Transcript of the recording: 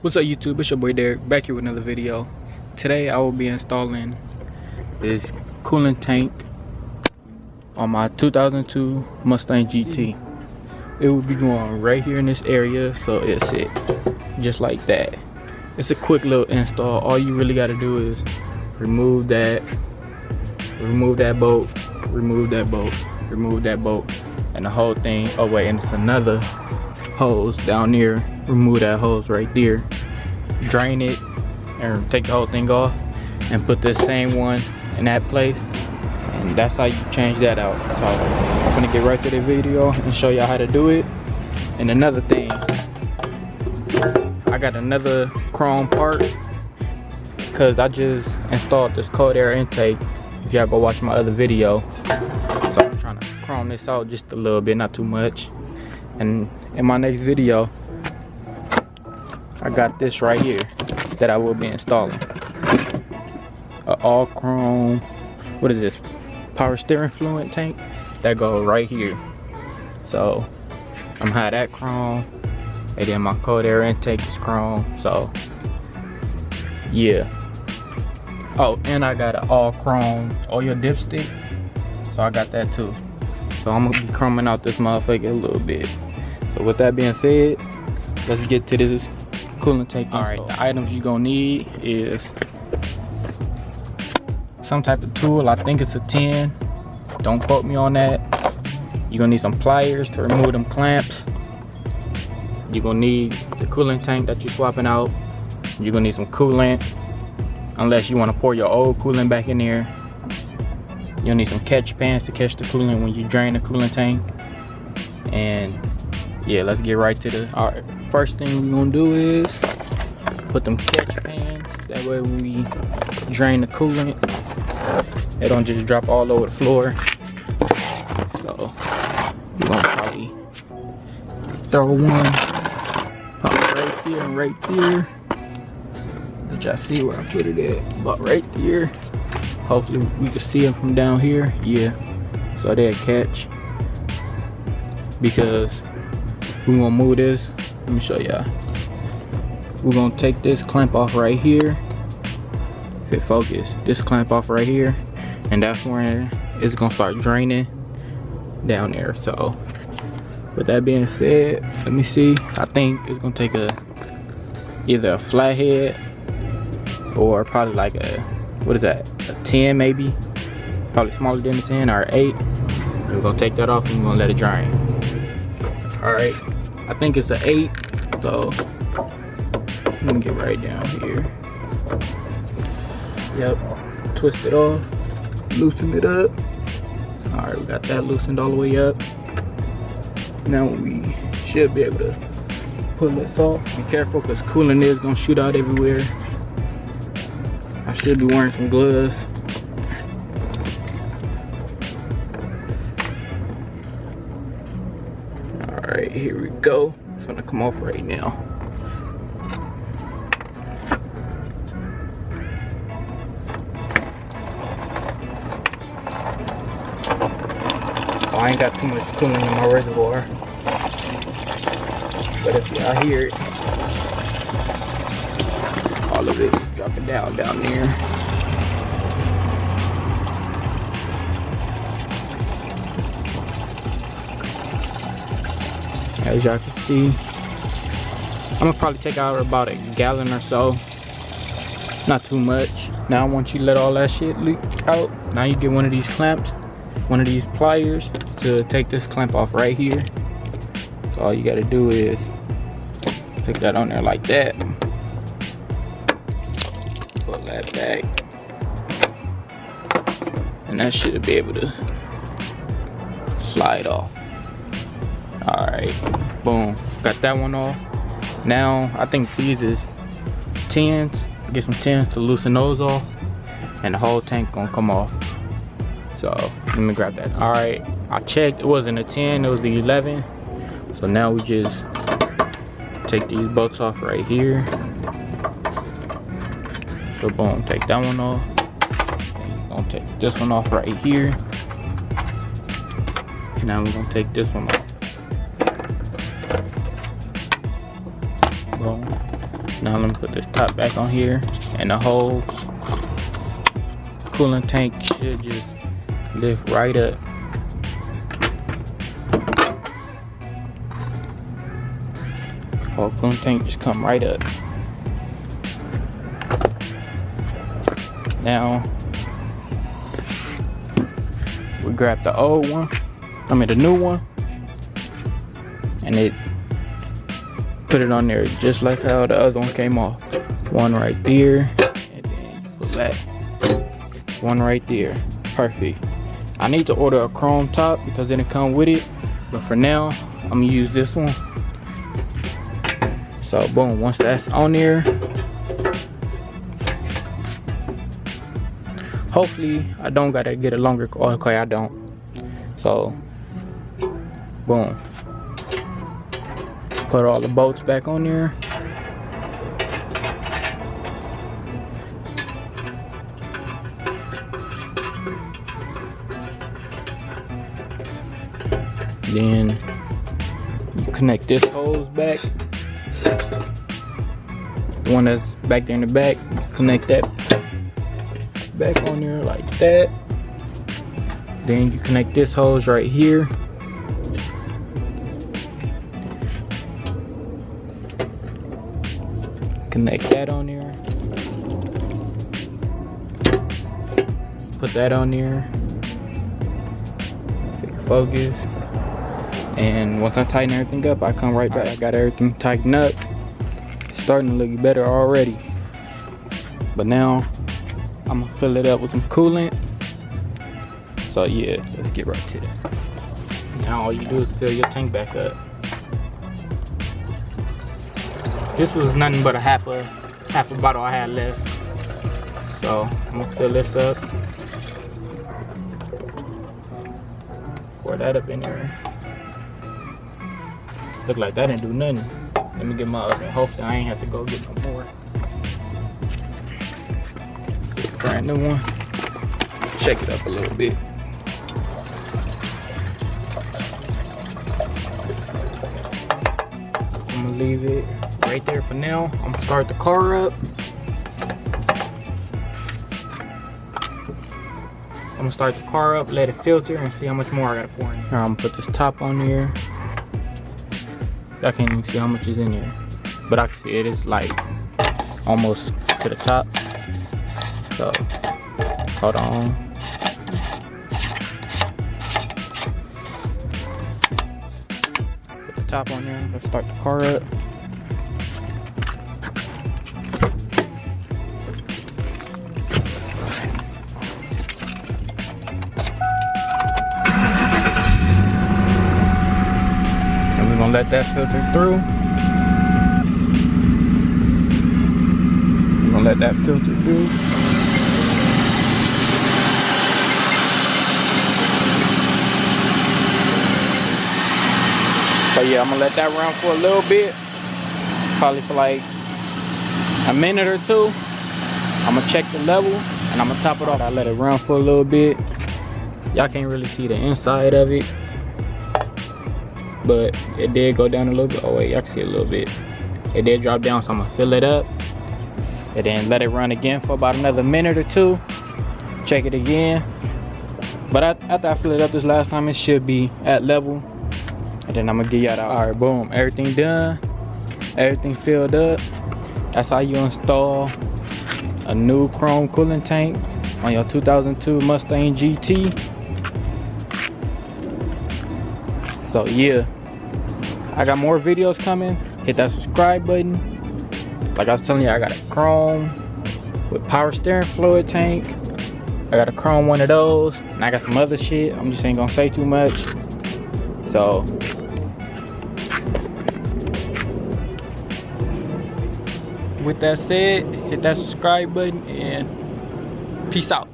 What's up YouTube, it's your boy Derek, back here with another video. Today I will be installing this coolant tank on my 2002 Mustang GT. It will be going right here in this area, so it's it, just like that. It's a quick little install. All you really got to do is remove that bolt, remove that bolt, and the whole thing. Oh wait, and it's another hose down there. Remove that hose right there, drain it, and take the whole thing off, and put this same one in that place, and that's how you change that out. So I'm gonna get right to the video and show y'all how to do it. And another thing, I got another chrome part because I just installed this cold air intake. If y'all go watch my other video, so I'm trying to chrome this out just a little bit, not too much. And in my next video, I got this right here that I will be installing. All chrome, what is this? Power steering fluid tank that goes right here. So I'm gonna have that chrome, and then my cold air intake is chrome. So yeah. Oh, and I got an all chrome oil dipstick, so I got that too. So I'm gonna be chroming out this motherfucker a little bit. So with that being said, let's get to this coolant tank. All right, the items you're gonna need is some type of tool. I think it's a 10, don't quote me on that. You're gonna need some pliers to remove them clamps. You're gonna need the coolant tank that you're swapping out. You're gonna need some coolant, unless you want to pour your old coolant back in there. You'll need some catch pans to catch the coolant when you drain the coolant tank. And yeah, let's get right to the. All right, first thing we're gonna do is put them catch pans. That way when we drain the coolant, it don't just drop all over the floor. So we're gonna probably throw one pop right there and right there. Let y'all see where I put it at. About right there. Hopefully we can see it from down here. Yeah, so they'll catch. Because we're gonna move this. Let me show y'all. We're gonna take this clamp off right here. If it focus, this clamp off right here, and that's when it's gonna start draining down there. So with that being said, let me see. I think it's gonna take either a flathead or probably like a, what is that, a 10 maybe, probably smaller than a 10 or 8. We're gonna take that off and we're gonna let it drain. All right, I think it's an 8, so let me get right down here. Yep, twist it off, loosen it up. All right, we got that loosened all the way up. Now we should be able to pull this off. Be careful because coolant is gonna shoot out everywhere. I should be wearing some gloves. All right, here we go. It's gonna come off right now. Oh, I ain't got too much coolant in my reservoir, but if y'all hear it, all of it is dropping down there. As y'all can see, I'm gonna probably take out about a gallon or so, not too much. Now once you let all that shit leak out, now you get one of these clamps, one of these pliers to take this clamp off right here. So all you gotta do is take that on there like that, pull that back, and that should be able to slide off. All right, boom, got that one off. Now I think these is 10s. Get some 10s to loosen those off, and the whole tank gonna come off. So let me grab that. All right, I checked, it wasn't a 10, it was the 11. So now we just take these bolts off right here. So boom, take that one off. And gonna take this one off right here. Now we're gonna take this one off. Boom. Now let me put this top back on here, and the whole coolant tank should just lift right up. Whole coolant tank just come right up. Now we grab the old one, the new one, and put it on there just like how the other one came off. One right there, and then put that one right there. Perfect. I need to order a chrome top because then it come with it, but for now I'm gonna use this one. So boom, once that's on there, hopefully I don't gotta get a longer cord. Okay, I don't. So boom, put all the bolts back on there. Then you connect this hose back, the one that's back there in the back, connect that back on there like that. Then you connect this hose right here. Connect that on there. Put that on there. Focus. And once I tighten everything up, I come right back. I got everything tightened up. It's starting to look better already. But now I'm gonna fill it up with some coolant. So yeah, let's get right to that. Now all you do is fill your tank back up. This was nothing but a half a bottle I had left. So I'm gonna fill this up. Pour that up in there. Look like that didn't do nothing. Let me get my other. Hopefully I ain't have to go get no more. Brand new one. Shake it up a little bit. I'm gonna leave it right there for now. I'm gonna start the car up. I'm gonna start the car up, let it filter, and see how much more I gotta pour in. Now I'm gonna put this top on there. I can't even see how much is in there, but I can see it is like almost to the top. So hold on. Put the top on there. Let's start the car up. Let that filter through. I'm gonna let that filter through. So yeah, I'm gonna let that run for a little bit, probably for like a minute or two. I'm gonna check the level and I'm gonna top it off. I let it run for a little bit. Y'all can't really see the inside of it, but it did go down a little bit. Oh wait, y'all can see a little bit. It did drop down, so I'm gonna fill it up and then let it run again for about another minute or two. Check it again. But after I fill it up this last time, it should be at level. And then I'm gonna get y'all that. All right, boom, everything done. Everything filled up. That's how you install a new chrome coolant tank on your 2002 Mustang GT. So yeah, I got more videos coming. Hit that subscribe button. Like I was telling you, I got a chrome with power steering fluid tank. I got a chrome one of those, and I got some other shit. I'm just ain't gonna say too much. So with that said, hit that subscribe button and peace out.